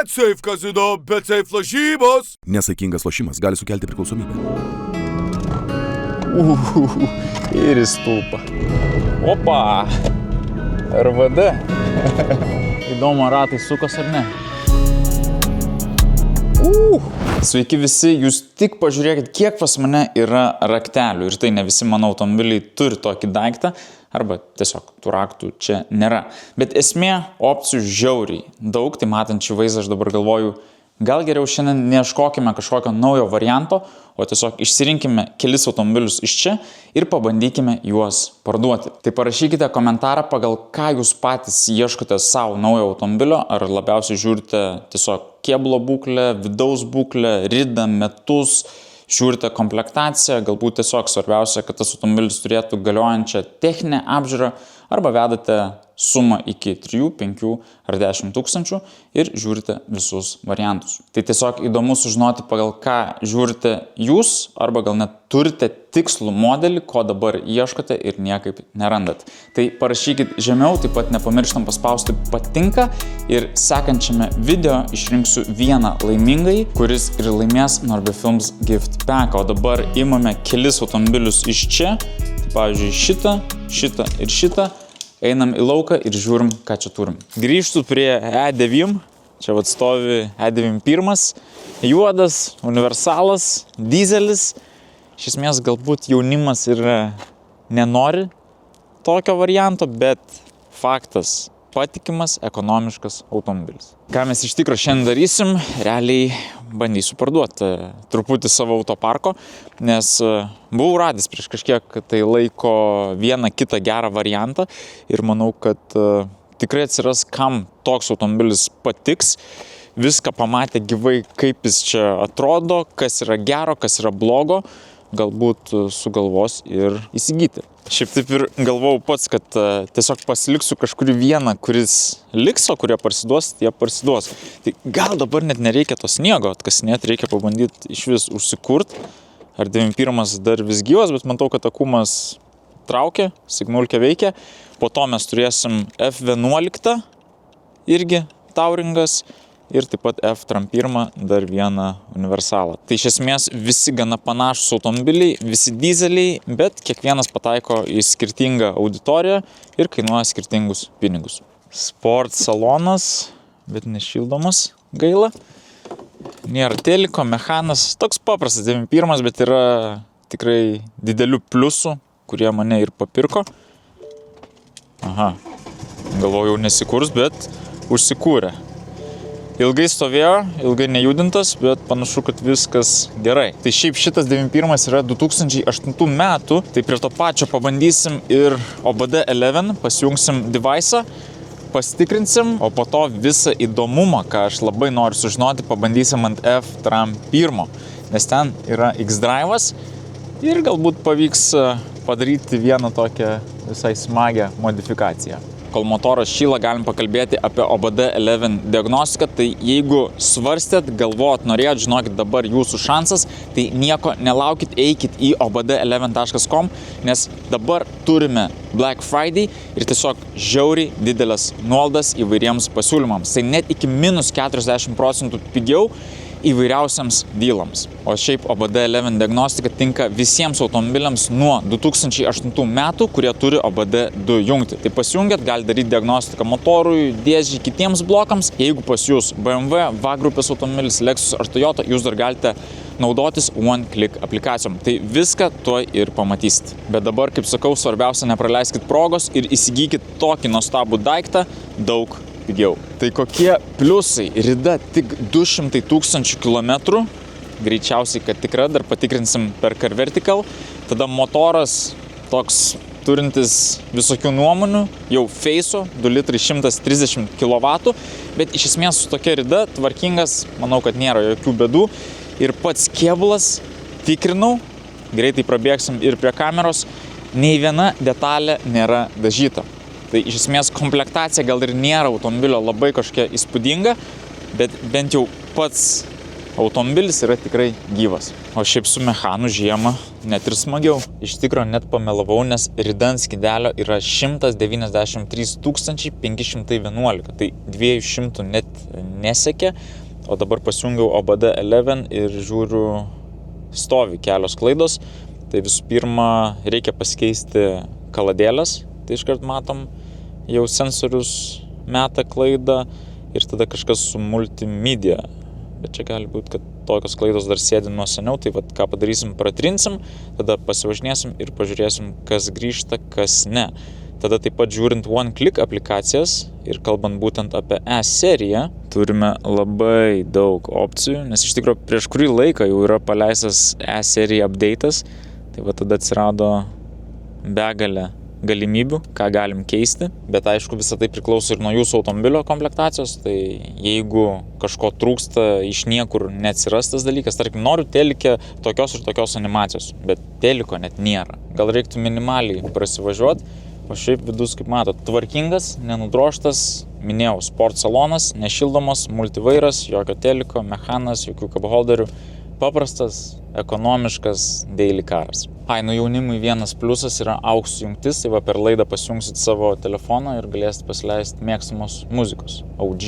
BetSafe kazino, BetSafe lažybos. Nesaikingas lošimas gali sukelti priklausomybę. Ir į stulpą. Opa! RVD. Įdomu, ratai sukos ar ne? Sveiki visi, jūs tik pažiūrėkit, kiek pas mane yra raktelių. Ir tai ne visi mano automobiliai turi tokį daiktą, arba tiesiog tų raktų čia nėra. Bet esmė, opcijų žiauriai daug, tai matant šį vaizdą aš dabar galvoju, gal geriau šiandien neieškokime kažkokio naujo varianto, o tiesiog išsirinkime kelis automobilius iš čia ir pabandykime juos parduoti. Tai parašykite komentarą, pagal ką jūs patys ieškote savo naujo automobilio, ar labiausiai žiūrite tiesiog kėbulo būklę, vidaus būklę, ridą, metus, žiūrite komplektaciją, galbūt tiesiog svarbiausia, kad tas automobilis turėtų galiojančią techninę apžiūrą, arba vedate sumą iki 3, 5 ar 10 tūkstančių ir žiūrite visus variantus. Tai tiesiog įdomu sužinoti, pagal ką žiūrite jūs, arba gal net turite tikslų modelį, ko dabar ieškote ir niekaip nerandat. Tai parašykit žemiau, taip pat nepamirštam paspausti patinka ir sekančiame video išrinksiu vieną laimingai, kuris ir laimės Norbe Films Gift Pack. O dabar imame kelis automobilius iš čia, tai pavyzdžiui šitą ir šitą. Einam į lauką ir žiūrim, ką čia turim. Grįžtu prie E9, čia vat stovi E91, juodas, universalas, dizelis. Iš esmės galbūt jaunimas ir nenori tokio varianto, bet faktas, patikimas, ekonomiškas automobilis. Ką mes iš tikro šiandien darysim, realiai bandysiu parduoti truputį savo autoparko, nes buvau radęs prieš kažkiek tai laiko vieną kitą gerą variantą ir manau, kad tikrai atsiras, kam toks automobilis patiks. Viską pamatė gyvai, kaip jis čia atrodo, kas yra gero, kas yra blogo, galbūt sugalvos ir įsigyti. Šiaip taip ir galvojau pats, kad tiesiog pasiliksiu kažkurį vieną, kuris liks, o kurie parsiduos, tie parsiduos. Tai gal dabar net nereikia to sniego atkasinėti, reikia pabandyti iš vis užsikurti. Ar 91 dar vis gyvas, bet matau, kad akumas traukia, signulkė veikia. Po to mes turėsim F11 irgi Tauringas. Ir taip pat F31 dar vieną universalą. Tai iš esmės visi gana panašus automobiliai, visi dizeliai, bet kiekvienas pataiko į skirtingą auditoriją ir kainuoja skirtingus pinigus. Sport salonas, bet nešildomas, gaila. Nėra teliko, mechanas, toks paprastas 91, bet yra tikrai didelių pliusų, kurie mane ir papirko. Aha, galvojau nesikurs, bet užsikūrė. Ilgai stovėjo, ilgai nejudintas, bet panašu, kad viskas gerai. Tai šiaip šitas 91 yra 2008 metų, tai prie to pačio pabandysim ir OBD11, pasijungsim device'ą, pasitikrinsim, o po to visą įdomumą, ką aš labai noriu sužinoti, pabandysim ant F31, nes ten yra X-Drive'as ir galbūt pavyks padaryti vieną tokią visai smagią modifikaciją. Kol motoras šyla, galim pakalbėti apie OBD11 diagnostiką, tai jeigu svarstėt, galvojat, norėjot, žinokit, dabar jūsų šansas, tai nieko nelaukit, eikit į obd11.com, nes dabar turime Black Friday ir tiesiog žiauriai didelės nuolaidas įvairiems pasiūlymams. Tai net iki minus 40% pigiau įvairiausiams dylams. O šiaip OBD11 diagnostika tinka visiems automobiliams nuo 2008 metų, kurie turi OBD2 jungtį. Tai pasijungiat, gali daryti diagnostiką motorui, dėžiai, kitiems blokams. Jeigu pas jūs BMW, V grupės automobilis, Lexus ar Toyota, jūs dar galite naudotis One-Click aplikacijom. Tai viską tuoj ir pamatysit. Bet dabar, kaip sakau, svarbiausia nepraleiskit progos ir įsigykit tokį nuostabų daiktą daug pigiau. Tai kokie pliusai? Rida tik 200 000 kilometrų, greičiausiai, kad tikra, dar patikrinsim per Car Vertical. Tada motoras toks turintis visokių nuomonių, jau Feiso, 2 litrai 130 kW, bet iš esmės su tokia rida tvarkingas, manau, kad nėra jokių bėdų. Ir pats kėbulas, tikrinau, greitai prabėgsim ir prie kameros, nei viena detalė nėra dažyta. Tai iš esmės komplektacija gal ir nėra automobilio labai kažkokia įspūdinga, bet bent jau pats automobilis yra tikrai gyvas. O šiaip su mechanu žiemą net ir smagiau. Iš tikro net pamelavau, nes rida ant skydelio yra 193 511. Tai 200 net nesekė. O dabar pasijungiau OBD 11 ir žiūriu, stovi kelios klaidos. Tai visų pirma, reikia pasikeisti kaladėlės. Tai iškart matom, jau sensorius meta klaidą ir tada kažkas su multimedia. Bet čia gali būti, kad tokios klaidos dar sėdi nuo seniau, tai vat ką padarysim, pratrinsim, tada pasivažinėsim ir pažiūrėsim, kas grįžta, kas ne. Tada taip pat žiūrint OneClick aplikacijas ir kalbant būtent apie E-seriją, turime labai daug opcijų, nes iš tikrųjų prieš kurį laiką jau yra paleistas E-serija update'as, tai va tada atsirado begalė galimybių, ką galim keisti, bet aišku visą tai priklauso ir nuo jūsų automobilio komplektacijos, tai jeigu kažko trūksta, iš niekur neatsiras tas dalykas, tarkim, noriu telike tokios ir tokios animacijos, bet teliko net nėra. Gal reiktų minimaliai prasivažiuoti, o šiaip vidus, kaip matot, tvarkingas, nenudroštas, minėjau, sport salonas, nešildomas, multivairas, jokio teliko, mechanas, jokių cupholderių, paprastas, ekonomiškas daily caras. Nu jaunimui vienas pliusas yra AUX jungtis, tai va per laidą pasijungsit savo telefoną ir galėsit pasileisti mėgstamos muzikos. OG.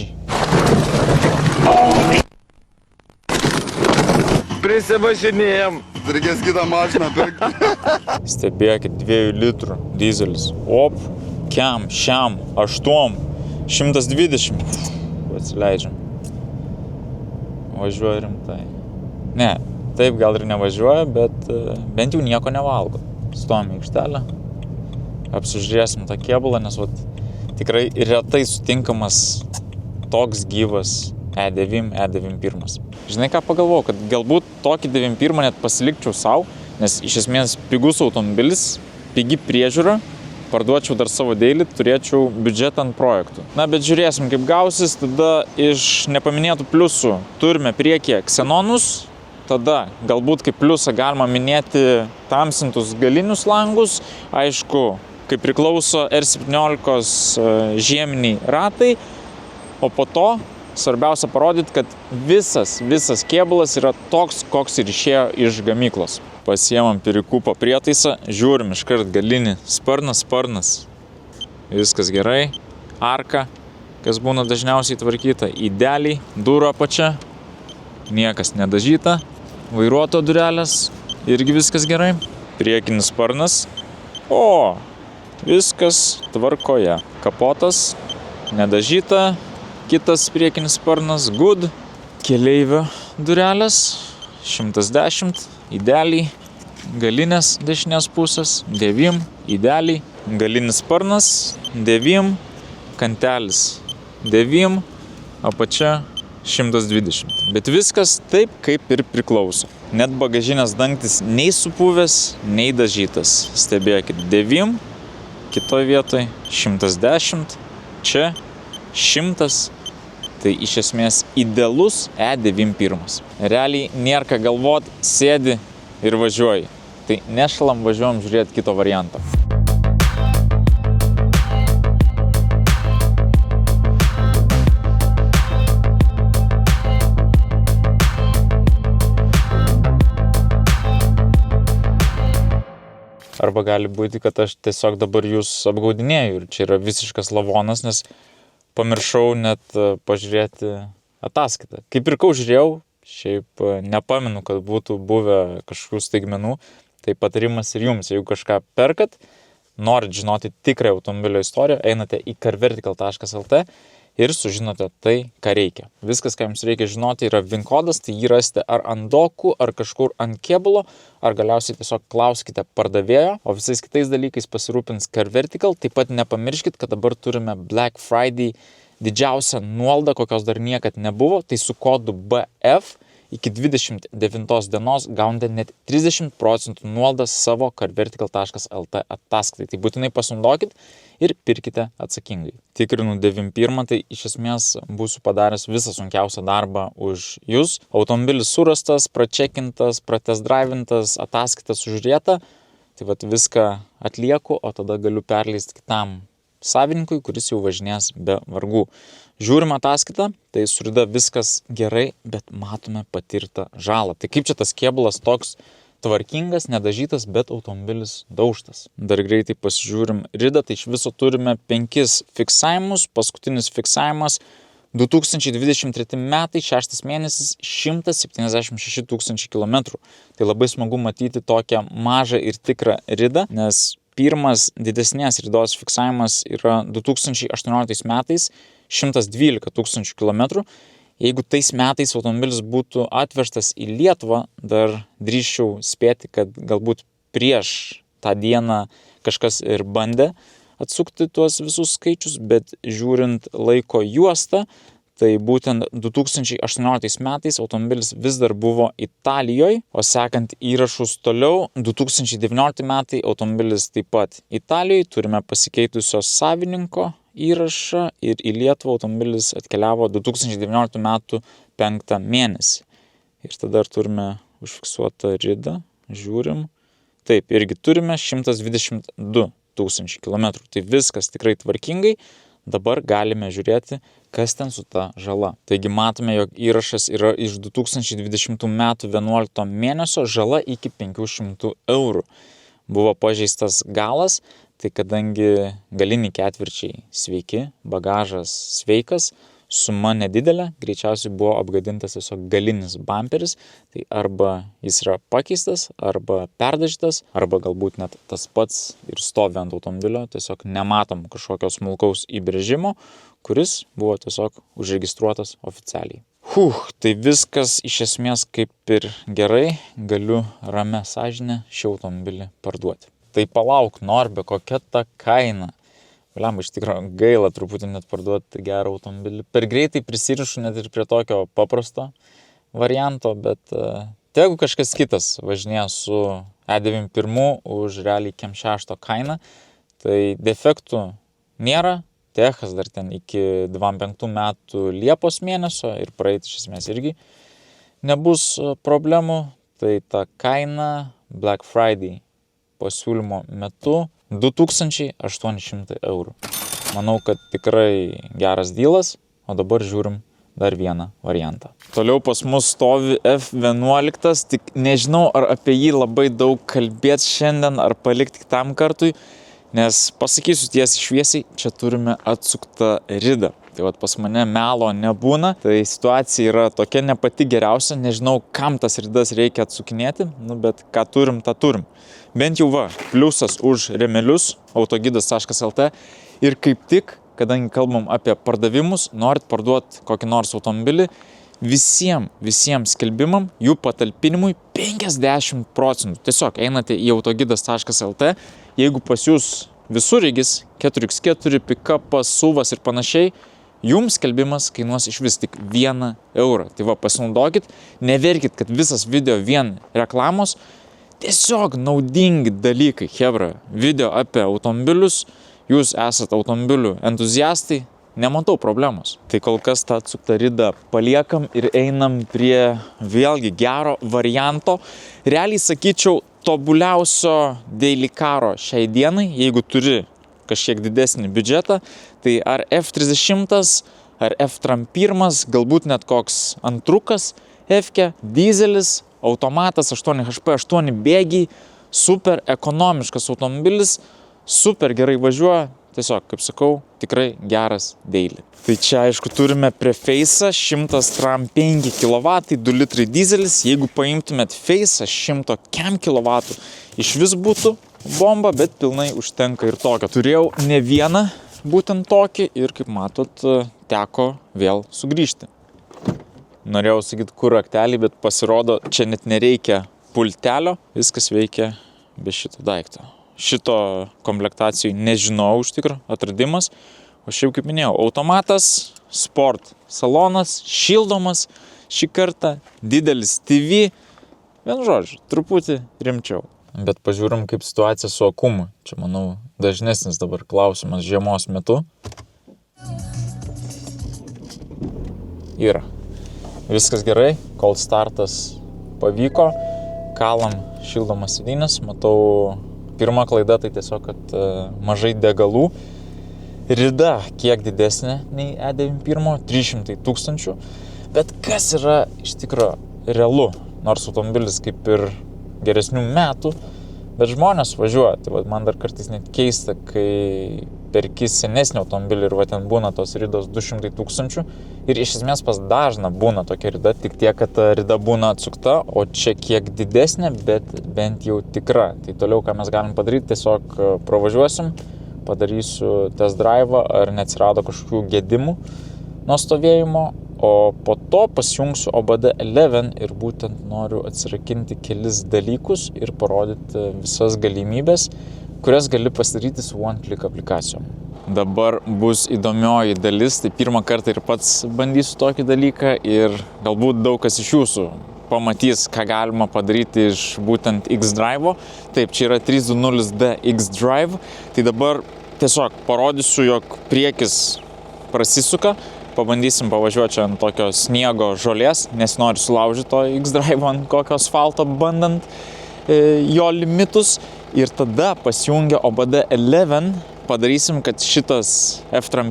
Prisivažinėjom. Reikės kitą mašiną pirkti. Stebėkit, 2 litrų dizelis. Op, kiam, šiam, 8, 120. Atsileidžiam. Važiuoja rimtai. Ne. Taip gal ir nevažiuoja, bet bent jau nieko nevalgo. Stovim į aikštelę, apsižiūrėsim tą kėbulą, nes vat, tikrai retai sutinkamas toks gyvas E9, E91. Žinai ką pagalvojau, kad galbūt tokį 91 net pasilikčiau savo, nes iš esmės pigus automobilis, pigi priežiūra, parduočiau dar savo daily, turėčiau biudžetą ant projektų. Na, bet žiūrėsim, kaip gausis, tada iš nepaminėtų pliusų turime priekyje ksenonus. Tada galbūt kaip pliusą galima minėti tamsintus galinius langus, aišku, kaip priklauso R17 žieminiai ratai, o po to svarbiausia parodyti, kad visas kėbulas yra toks, koks ir išėjo iš gamyklos. Pasiemam Perikupo prietaisą, žiūrim iškart galinį sparnas, viskas gerai, arka, kas būna dažniausiai tvarkyta, įdeliai, durų apačia, niekas nedažyta. Vairuotojo durelės, irgi viskas gerai. Priekinis sparnas. O, viskas tvarkoje. Kapotas, nedažyta. Kitas priekinis sparnas, good. Keleivio durelės, 110. Įdeliai, galinės dešinės pusės, 9. Įdeliai, galinis sparnas, 9. Kantelis, 9. Apačia 120. Bet viskas taip, kaip ir priklauso. Net bagažinės dangtis nei supuvęs, nei dažytas. Stebėkit, 9, kitoj vietoj 110, čia 100. Tai iš esmės idealus E91. Realiai nėra ką galvot, sėdi ir važiuoji. Tai nešalam, važiuojam žiūrėti kito varianto. Arba gali būti, kad aš tiesiog dabar jūs apgaudinėju ir čia yra visiškas lavonas, nes pamiršau net pažiūrėti ataskaitą. Kai pirkau, žiūrėjau, šiaip nepamenu, kad būtų buvę kažkokių staigmenų, tai patarimas ir jums, jeigu kažką perkat, norit žinoti tikrą automobilio istoriją, einate į carvertical.lt ir sužinote tai, ką reikia. Viskas, ką jums reikia žinoti, yra VIN kodas, tai jį rasite ar ant dokų, ar kažkur ant kėbulo, ar galiausiai tiesiog klauskite pardavėjo, o visais kitais dalykais pasirūpins CarVertical. Taip pat nepamirškit, kad dabar turime Black Friday didžiausią nuolaidą, kokios dar niekad nebuvo, tai su kodu BF iki 29 dienos gaunate net 30% nuolaidą savo carvertical.lt ataskaitai. Tai būtinai pasinaudokit ir pirkite atsakingai. Tikrinu 91, tai iš esmės būsiu padaręs visą sunkiausią darbą už jūs. Automobilis surastas, pračekintas, pratestdraivintas, ataskaita sužiūrėta. Tai vat viską atlieku, o tada galiu perleisti kitam savininkui, kuris jau važinės be vargų. Žiūrim ataskaitą, tai su rida viskas gerai, bet matome patirtą žalą. Tai kaip čia tas kėbulas toks tvarkingas, nedažytas, bet automobilis daužtas. Dar greitai pasižiūrim ridą, tai iš viso turime 5 fiksavimus, paskutinis fiksavimas 2023 metai, 6 mėnesis, 176 000 kilometrų. Tai labai smagu matyti tokią mažą ir tikrą ridą, nes pirmas didesnės ridos fiksavimas yra 2018 metais, 112 000 kilometrų. Jeigu tais metais automobilis būtų atvežtas į Lietuvą, dar drįsčiau spėti, kad galbūt prieš tą dieną kažkas ir bandė atsukti tuos visus skaičius, bet žiūrint laiko juostą, tai būtent 2018 metais automobilis vis dar buvo Italijoje, o sekant įrašus toliau, 2019 metai automobilis taip pat Italijoje, turime pasikeitusios savininko įrašą ir į Lietuvą automobilis atkeliavo 2019 metų 5 mėnesį. Ir tada turime užfiksuotą ridą, žiūrim. Taip, irgi turime 122 000 kilometrų. Tai viskas tikrai tvarkingai. Dabar galime žiūrėti, kas ten su ta žala. Taigi matome, jog įrašas yra iš 2020 metų 11 mėnesio, žala iki 500 eurų. Buvo pažeistas galas, tai kadangi galiniai ketvirčiai sveiki, bagažas sveikas, suma nedidelė, greičiausiai buvo apgadintas tiesiog galinis bamperis, tai arba jis yra pakeistas, arba perdažytas, arba galbūt net tas pats ir stovi ant automobilio, tiesiog nematom kažkokio smulkaus įbrėžimo, kuris buvo tiesiog užregistruotas oficialiai. Tai viskas iš esmės kaip ir gerai, galiu ramia sąžine šį automobilį parduoti. Tai palauk, Norbe, kokia ta kaina? Iš tikrųjų gaila truputį net parduoti gerą automobilį. Per greitai prisirišu net ir prie tokio paprasto varianto, bet jeigu kažkas kitas važinėja su E91 už realiai Kem 6 kainą, tai defektų nėra. Techas dar ten iki 25 metų Liepos mėnesio ir praeiti iš esmės irgi nebus problemų. Tai ta kaina Black Friday pasiūlymo metu 2800 eurų. Manau, kad tikrai geras dylas, o dabar žiūrim dar vieną variantą. Toliau pas mus stovi F11, tik nežinau, ar apie jį labai daug kalbėti šiandien, ar palikti kitam kartui, nes pasakysiu tiesiai šviesiai, čia turime atsuktą ridą. Tai vat pas mane melo nebūna, tai situacija yra tokia ne pati geriausia, nežinau, kam tas ridas reikia atsukinėti, bet ką turim, tą turim. Bent jau pliusas už remelius, autogidas.lt ir kaip tik, kadangi kalbam apie pardavimus, norit parduoti kokį nors automobilį, visiems skelbimam, jų patalpinimui 50%. Tiesiog einate į autogidas.lt, jeigu pas jūs visureigis, 4x4, pikapas, SUVas ir panašiai, jums skelbimas kainuos iš vis tik 1 eurą. Tai pasinaudokit, neverkit, kad visas video vien reklamos, tiesiog naudingi dalykai, chebra, video apie automobilius, jūs esat automobilių entuziastai, nematau problemos. Tai kol kas tą atsuktą ridą paliekam ir einam prie vėlgi gero varianto. Realiai sakyčiau, tobuliausio daily caro šiai dienai, jeigu turi kažkiek didesnį biudžetą, tai ar F30, ar F1, galbūt net koks antrukas, F-ke, dizelis, automatas 8HP, 8 bėgiai, super ekonomiškas automobilis, super gerai važiuoja, tiesiog, kaip sakau, tikrai geras daily. Tai čia, aišku, turime Preface'ą, 105 kW, 2 litrai dizelis, jeigu paimtumėt Face'ą 100 kW, iš vis būtų bomba, bet pilnai užtenka ir tokio. Turėjau ne vieną būtent tokį ir, kaip matot, teko vėl sugrįžti. Norėjau sakyti, kur raktelį, bet pasirodo, čia net nereikia pultelio, viskas veikia be šito daikto. Šito komplektacijų nežinau iš tikro, atradimas, o šiaip kaip minėjau, automatas, sport salonas, šildomas šį kartą, didelis TV, vien žodžiu, truputį rimčiau. Bet pažiūrim, kaip situacija su akumu. Čia, manau, dažnesnis dabar klausimas žiemos metu. Yra. Viskas gerai, cold startas pavyko, kalam šildomas sėdynės, matau, pirma klaida tai tiesiog, kad mažai degalų. Rida kiek didesnė nei E91, 300 000, bet kas yra iš tikro realu, nors automobilis kaip ir geresnių metų, bet žmonės važiuoja. Tai man dar kartais net keista, kai perki senesnį automobilį ir ten būna tos ridos 200 000 ir iš esmės pas dažną būna tokia rida, tik tiek, kad ta rida būna atsukta, o čia kiek didesnė, bet bent jau tikra. Tai toliau, ką mes galim padaryti, tiesiog pravažiuosim, padarysiu test drive'ą, ar neatsirado kažkokių gedimų nuo stovėjimo, o po to pasijungsiu OBD 11 ir būtent noriu atsirakinti kelis dalykus ir parodyti visas galimybės, kurias gali pasidaryti su OneClick aplikacijom. Dabar bus įdomioji dalis, tai pirmą kartą ir pats bandysiu tokį dalyką ir galbūt daug kas iš jūsų pamatys, ką galima padaryti iš būtent X-Drive'o. Taip, čia yra 320D X-Drive, tai dabar tiesiog parodysiu, jog priekis prasisuka, pabandysim pavažiuoti čia ant tokio sniego žolės, nes noriu sulaužyti to X-Drive'o ant kokio asfalto bandant jo limitus. Ir tada pasijungia OBD 11, padarysim, kad šitas F-1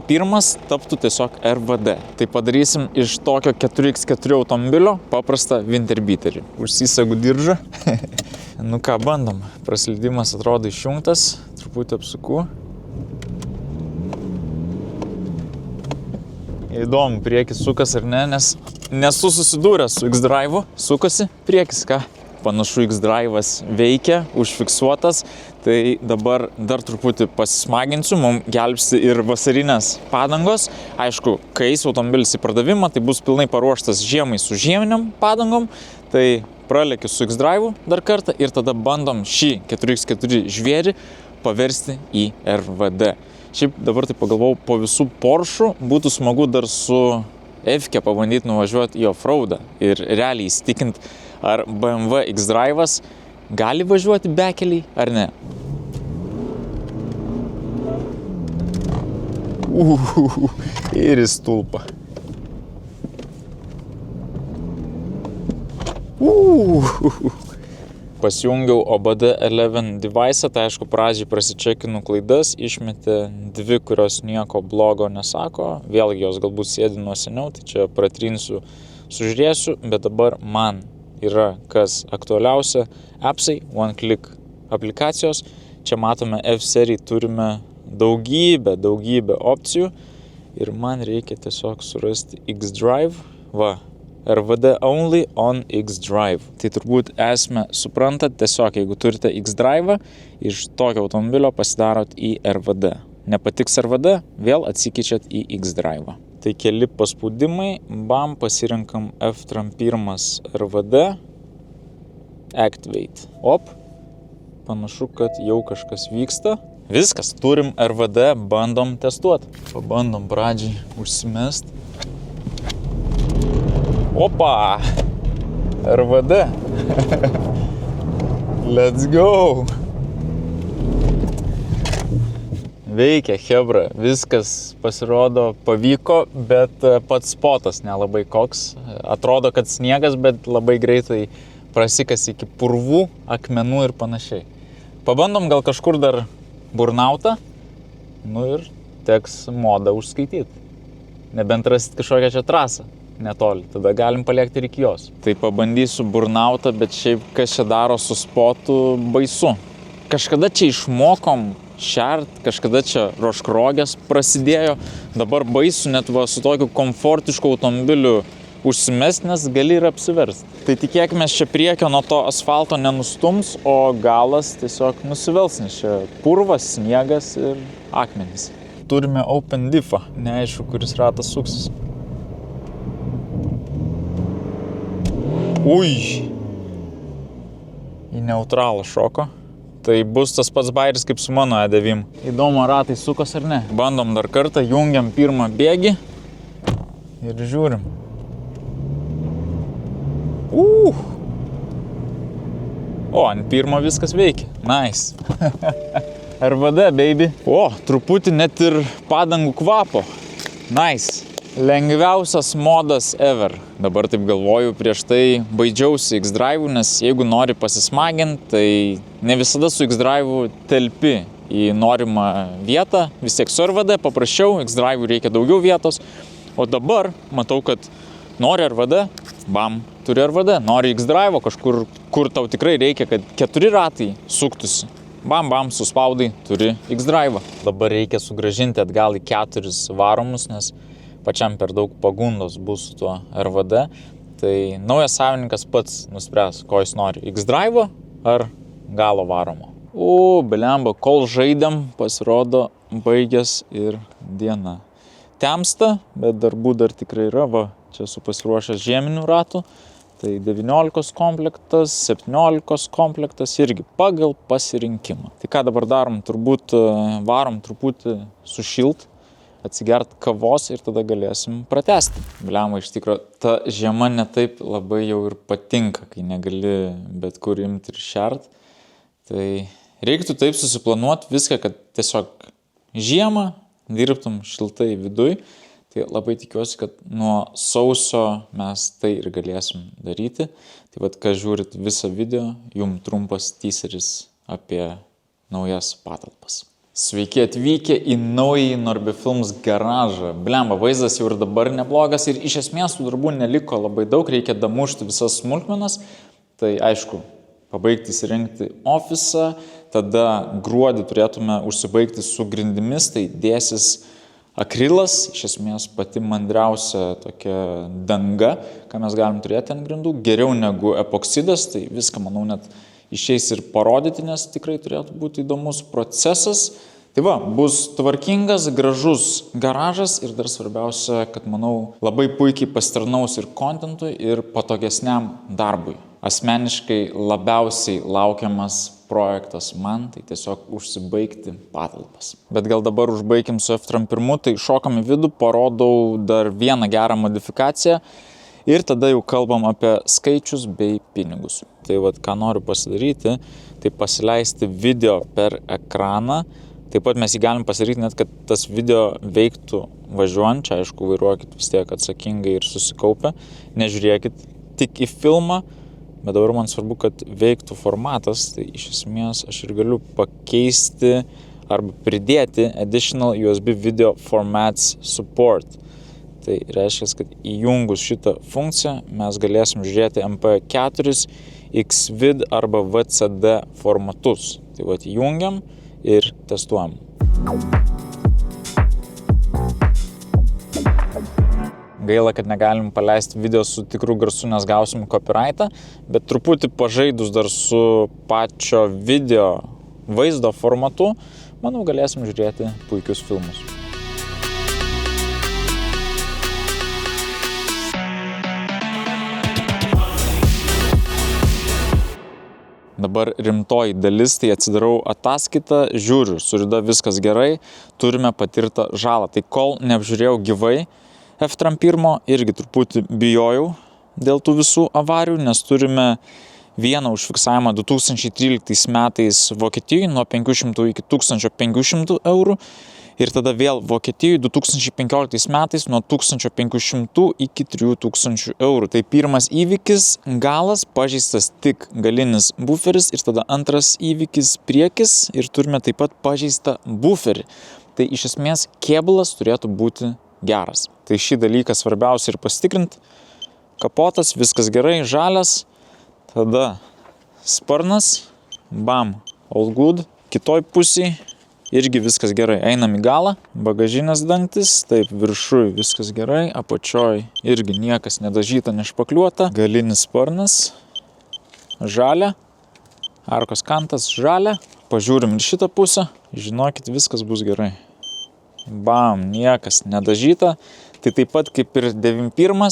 taptų tiesiog RVD. Tai padarysim iš tokio 4x4 automobilio paprastą winterbiterį. Užsisegu diržą. Nu ką, bandom. Praslydimas atrodo išjungtas, truputį apsuku. Įdomu, priekis sukas ar ne, nes nesu susidūręs su X-Drive'u. Sukasi priekis, ką? Panašu, X-Drive'as veikia, užfiksuotas, tai dabar dar truputį pasismaginsiu, mums gelbsti ir vasarinės padangos. Aišku, kai eis automobilis į pardavimą, tai bus pilnai paruoštas žiemai su žieminiam padangom, tai pralekiu su X-Drive'u dar kartą ir tada bandom šį 4x4 žvėrį paversti į RVD. Šiaip dabar tai pagalvojau, po visų Porsche'ų būtų smagu dar su F-kę pabandyti nuvažiuoti į offroadą ir realiai įsitikinti, ar BMW X-Drive'as gali važiuoti bekeliai ar ne. Ir į stulpą. Pasijungiau OBD 11 device'ą, tai aišku, pradžiai prasičekinu klaidas, išmetė 2, kurios nieko blogo nesako, vėlgi jos galbūt sėdi nuo seniau, tai čia pratrinsiu, sužiūrėsiu, bet dabar man yra kas aktualiausia appsai, OneClick aplikacijos. Čia matome F-serijai turime daugybę opcijų ir man reikia tiesiog surasti X-Drive, va, RVD only on X-Drive. Tai turbūt esmę suprantat, tiesiog jeigu turite X-Drive'ą, iš tokio automobilio pasidarot į RVD. Nepatiks RVD, vėl atsikeičiat į X-Drive'ą. Tai keli paspaudimai, bam, pasirinkam F-1 RVD, Activate. Op, panašu, kad jau kažkas vyksta. Viskas, turim RVD, bandom testuoti. Pabandom pradžiai užsimest. Opa, RVD. Let's go. Veikia, hebra, viskas pasirodo pavyko, bet pats spotas nelabai koks. Atrodo, kad sniegas, bet labai greitai prasikas iki purvų, akmenų ir panašiai. Pabandom gal kažkur dar burnautą, nu ir teks modą užskaityti. Nebent rasit kažkokią čia trasą netoli, tada galim paliekti ir iki jos. Tai pabandysiu burnautą, bet šiaip kas čia daro su spotu, baisu. Kažkada čia išmokom šert, kažkada čia roškrogės prasidėjo, dabar baisu net va su tokiu komfortišku automobiliu užsimest, nes gali ir apsiversti. Tai tikėkime, čia priekio nuo to asfalto nenustums, o galas tiesiog nusivels, nes čia purvas, sniegas ir akmenys. Turime open diffą, neaišku, kuris ratas suksis. Ui! Į neutralą šoko. Tai bus tas pats bairis kaip su mano E9. Įdomu, ratai sukos ar ne. Bandom dar kartą, jungiam pirmą bėgį ir žiūrim. O, ant pirmo viskas veikia. Nice. RVD, baby. O, truputį net ir padangų kvapo. Nice. Lengviausias modas ever. Dabar taip galvoju, prieš tai baidžiausi X-Drive'u, nes jeigu nori pasismaginti, tai ne visada su X-Drive'u telpi į norimą vietą, vis tiek su RVD paprasčiau, X-Drive reikia daugiau vietos, o dabar matau, kad nori RVD, bam, turi RVD, nori X-Drive, kažkur, kur tau tikrai reikia, kad 4 ratai suktųsi. Bam, bam, suspaudai, turi X-Drive. Dabar reikia sugrąžinti atgal į 4 varomus, nes pačiam per daug pagundos bus su tuo RVD. Tai naujas savininkas pats nuspręs, ko jis nori. X-Drive ar galo varomo. Blemba, kol žaidėm, pasirodo, baigęs ir diena. Temsta, bet darbų dar tikrai yra. Va, čia esu pasiruošęs žieminių ratų. Tai 19 komplektas, 17 komplektas irgi pagal pasirinkimą. Tai ką dabar darom? Turbūt varom truputį sušilt, atsigert kavos ir tada galėsim pratęsti. Bliamba, iš tikro, ta žiema netaip labai jau ir patinka, kai negali bet kur imti ir šert. Tai reiktų taip susiplanuoti viską, kad tiesiog žiemą dirbtum šiltai viduj. Tai labai tikiuosi, kad nuo sausio mes tai ir galėsim daryti. Tai vat, kai žiūrit visą video, jums trumpas teaseris apie naujas patalpas. Sveiki atvykę į naująjį Norbifilms garažą. Blemba, vaizdas jau ir dabar neblogas ir iš esmės tų darbų neliko labai daug, reikia damušti visas smulkmenas. Tai aišku, pabaigti įsirengti ofisą, tada gruodį turėtume užsibaigti su grindimis, tai dėsis akrilas, iš esmės pati mandriausia tokia danga, ką mes galim turėti ant grindų, geriau negu epoksidas, tai viską, manau, net išeis ir parodyti, nes tikrai turėtų būti įdomus procesas. Tai va, bus tvarkingas, gražus garažas ir dar svarbiausia, kad, manau, labai puikiai pasitarnaus ir kontentui, ir patogesniam darbui. Asmeniškai labiausiai laukiamas projektas man, tai tiesiog užsibaigti patalpas. Bet gal dabar užbaigim su F-1, tai šokam į vidų, parodau dar vieną gerą modifikaciją ir tada jau kalbam apie skaičius bei pinigus. Tai vat, ką noriu pasidaryti, tai pasileisti video per ekraną. Taip pat mes jį galim pasidaryti net, kad tas video veiktų važiuojant, čia aišku vairuokit vis tiek atsakingai ir susikaupę, nežiūrėkit tik į filmą. Bet dabar man svarbu, kad veiktų formatas, tai iš esmės aš ir galiu pakeisti arba pridėti Additional USB Video Formats Support. Tai reiškia, kad įjungus šitą funkciją mes galėsim žiūrėti MP4, XVID arba VCD formatus. Tai vat įjungiam ir testuojam. Gaila, kad negalim paleisti video su tikru garsu, nes gausim copyrightą, bet truputį pažaidus dar su pačio video vaizdo formatu, manau, galėsim žiūrėti puikius filmus. Dabar rimtoji dalis, tai atsidarau ataskaitą, žiūriu, su rida viskas gerai, turime patirtą žalą. Tai kol neapžiūrėjau gyvai F-1, irgi truputį bijojau dėl tų visų avarijų, nes turime vieną užfiksavimą 2013 metais Vokietijoje nuo 500 iki 1500 eurų ir tada vėl Vokietijoje 2015 metais nuo 1500 iki 3000 eurų. Tai pirmas įvykis, galas, pažeistas tik galinis buferis ir tada antras įvykis priekis ir turime taip pat pažeistą buferį. Tai iš esmės kėbulas turėtų būti geras. Tai šį dalyką svarbiausia ir pasitikrinti. Kapotas, viskas gerai, žalias. Tada sparnas, bam, all good. Kitoj pusėje irgi viskas gerai. Einam į galą, bagažinės dantis, taip, viršui viskas gerai, apačioj irgi niekas nedažyta, nešpakliuota. Galinis sparnas, žalia, arkos kantas žalia. Pažiūrim ir šitą pusę, žinokit, viskas bus gerai. Bam, niekas nedažyta. Tai taip pat kaip ir 91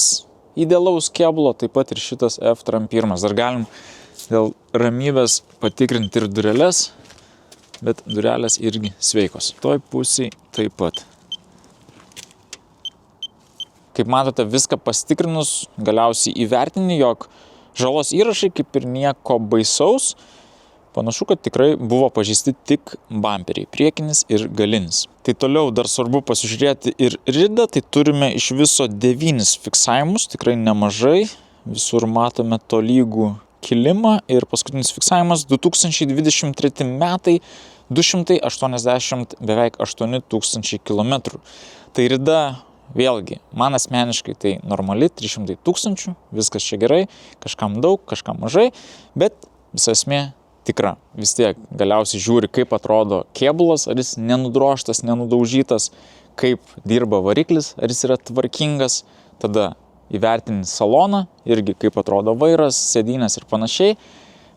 idealaus kėbulo, taip pat ir šitas F-1. Dar galim dėl ramybės patikrinti ir dureles, bet durelės irgi sveikos. Toj pusėje taip pat. Kaip matote, viską pasitikrinus, galiausiai įvertini, jog žalos įrašai kaip ir nieko baisaus. Panašu, kad tikrai buvo pažeisti tik bamperiai, priekinis ir galinis. Tai toliau dar svarbu pasižiūrėti ir ridą, tai turime iš viso 9 fiksavimus, tikrai nemažai. Visur matome tolygų kilimą ir paskutinis fiksavimas 2023 metai 280 beveik 8000 km. Tai rida, vėlgi, man asmeniškai tai normali 300 000, viskas čia gerai, kažkam daug, kažkam mažai, bet visa esmė tikra. Vis tiek galiausiai žiūri, kaip atrodo kėbulas, ar jis nenudrožtas, nenudaužytas, kaip dirba variklis, ar jis yra tvarkingas, tada įvertini saloną, irgi kaip atrodo vairas, sėdynės ir panašiai.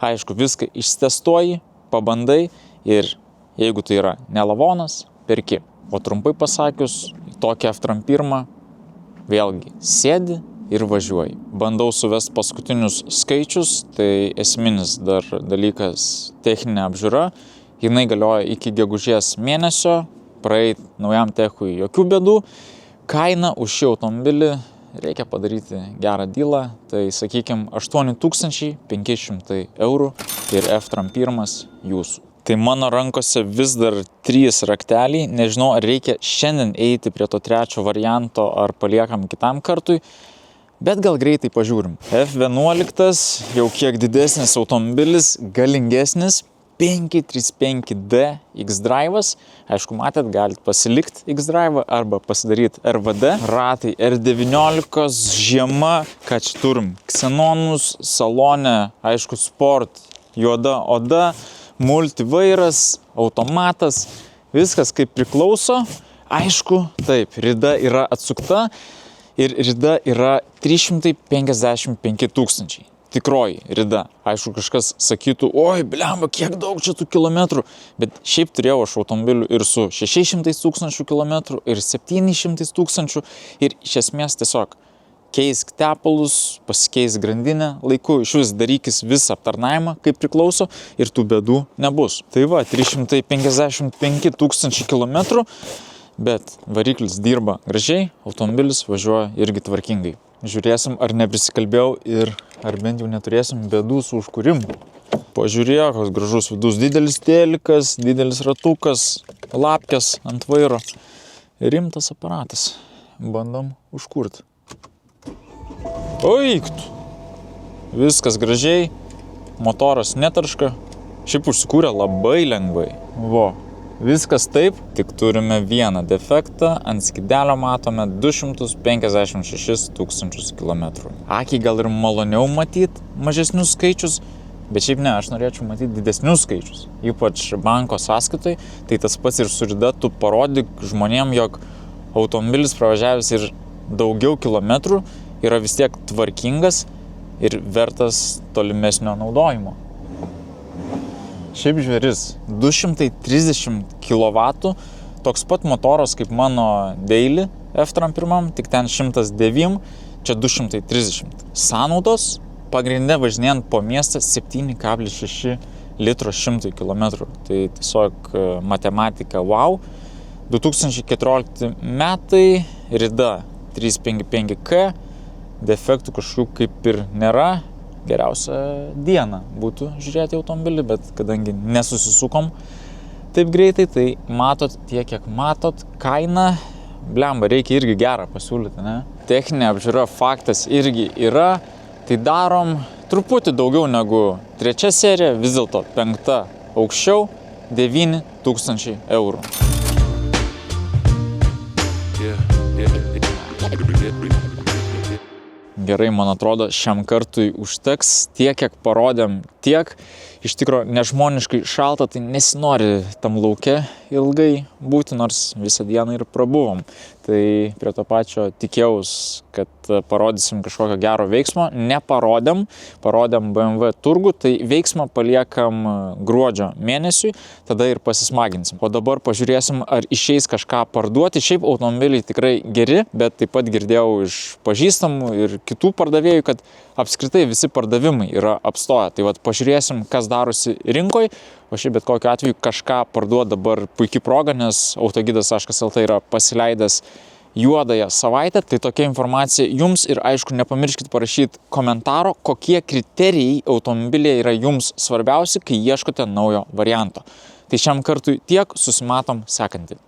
Aišku, viską ištestuoji, pabandai ir jeigu tai yra ne lavonas, perki. O trumpai pasakius, tokį F-1 vėlgi sėdi ir važiuoji. Bandau suvesti paskutinius skaičius, tai esminis dar dalykas techninė apžiūra. Jinai galioja iki gegužės mėnesio, praeit naujam techui jokių bėdų. Kaina už šį automobilį reikia padaryti gerą dylą, tai sakykime 8500 eurų ir F-1 jūsų. Tai mano rankose vis dar 3 rakteliai, nežinau, ar reikia šiandien eiti prie to trečio varianto, ar paliekam kitam kartui, bet gal greitai pažiūrim. F11 jau kiek didesnis automobilis, galingesnis, 535D X-Drive'as. Aišku, matėt, galit pasilikti X-Drive'ą arba pasidaryti RVD. Ratai R19, žiema, ką čia turim? Xenonus, salone, aišku, sport, juoda oda, multivairas, automatas, viskas kaip priklauso. Aišku, taip, rida yra atsukta ir rida yra 355 000. Tikroji rida. Aišku, kažkas sakytų, oi, blemba, kiek daug čia tų kilometrų. Bet šiaip turėjau aš automobilių ir su 600 000 kilometrų, ir 700 000. Ir iš esmės tiesiog keisk tepalus, pasikeis grandinę laiku, iš vis darykis visą aptarnavimą, kaip priklauso, ir tų bėdų nebus. Tai va, 355 000 kilometrų, bet variklis dirba gražiai, automobilis važiuoja irgi tvarkingai. Žiūrėsim, ar neprisikalbėjau ir ar bent jau neturėsim bėdų su užkūrimu. Pažiūrėk, koks gražus vidus, didelis telikas, didelis ratukas, lapkės ant vairo. Rimtas aparatas. Bandom užkurti. Oikt! Viskas gražiai, motoras netarška. Šiaip užsikūrė labai lengvai. Vo. Viskas taip, tik turime vieną defektą, ant skidelio matome 256 000 km. Akiai gal ir maloniau matyti mažesnius skaičius, bet šiaip ne, aš norėčiau matyti didesnius skaičius. Ypač banko sąskaitai, tai tas pats ir su rida, tu parodyk žmonėm, jog automobilis pravažiavęs ir daugiau kilometrų yra vis tiek tvarkingas ir vertas tolimesnio naudojimo. Šiaip žvėris, 230 kW, toks pat motoras kaip mano Daily F-1, tik ten 109, čia 230. Sąnaudos pagrinde važinėjant po miestą 7,6 litro 100 km. Tai tiesiog matematika wow. 2014 metai, rida 355K, defektų kažkokių kaip ir nėra. Geriausia diena būtų žiūrėti automobilį, bet kadangi nesusisukom taip greitai, tai matot tiek, kiek matot. Kaina, blemba, reikia irgi gerą pasiūlyti, ne? Techninė apžiūra faktas irgi yra, tai darom truputį daugiau negu 3 serija, vis dėlto 5 aukščiau, 9 000 eurų. Gerai, man atrodo, šiam kartui užteks tiek, kiek parodėm, tiek. Iš tikro, nežmoniškai šalta, tai nesinori tam lauke ilgai būti, nors visą dieną ir prabuvom. Tai prie to pačio tikėjaus, kad parodysim kažkokio gero veiksmo. Neparodėm, parodėm BMW turgų, tai veiksmą paliekam gruodžio mėnesiui, tada ir pasismaginsim. O dabar pažiūrėsim, ar išeis kažką parduoti. Šiaip automobiliai tikrai geri, bet taip pat girdėjau iš pažįstamų ir kitų pardavėjų, kad apskritai visi pardavimai yra apstoję. Tai vat pažiūrėsim, kas darosi rinkoj, o šiaip bet kokiu atveju kažką parduoti dabar puikiai proga, nes autogidas.lt yra pasileidęs juodąją savaitę. Tai tokia informacija jums ir aišku nepamirškit parašyti komentaro, kokie kriterijai automobilyje yra jums svarbiausi, kai ieškote naujo varianto. Tai šiam kartui tiek, susimatom sekantį.